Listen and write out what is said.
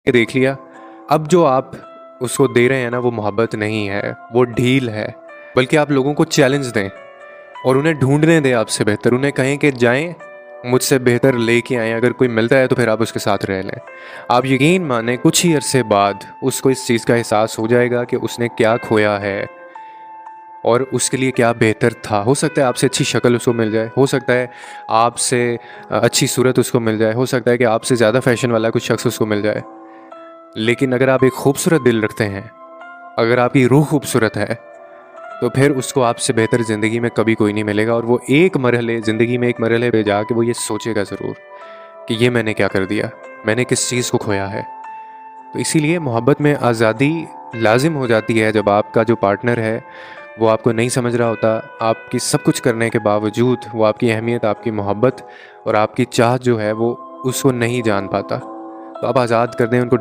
ये देख लिया, अब जो आप उसको दे रहे हैं ना वो मोहब्बत नहीं है, वो ढील है। बल्कि आप लोगों को चैलेंज दें और उन्हें ढूँढने दें आपसे बेहतर। उन्हें कहें कि जाएँ, मुझसे बेहतर लेके आएँ, अगर कोई मिलता है तो फिर आप उसके साथ रह लें। आप यकीन मानें कुछ ही अरसे बाद उसको इस चीज़ का एहसास हो जाएगा कि उसने क्या खोया है और उसके लिए क्या बेहतर था। हो सकता है आपसे अच्छी शक्ल उसको मिल जाए, हो सकता है आपसे अच्छी सूरत उसको मिल जाए, हो सकता है कि आपसे ज़्यादा फ़ैशन वाला कुछ शख्स उसको मिल जाए। लेकिन अगर आप एक खूबसूरत दिल रखते हैं, अगर आपकी रूह खूबसूरत है, तो फिर उसको आपसे बेहतर ज़िंदगी में कभी कोई नहीं मिलेगा और वो एक मरहले ज़िंदगी में एक मरहले पे जाके वो ये सोचेगा ज़रूर कि ये मैंने क्या कर दिया? मैंने किस चीज़ को खोया है? तो इसीलिए मोहब्बत में आज़ादी लाज़िम हो जाती है जब आपका जो पार्टनर है, वो आपको नहीं समझ रहा होता। आपकी सब कुछ करने के बावजूद वो आपकी अहमियत, आपकी मोहब्बत और आपकी चाह जो है वो उसको नहीं जान पाता। तो आप आज़ाद कर दें उनको।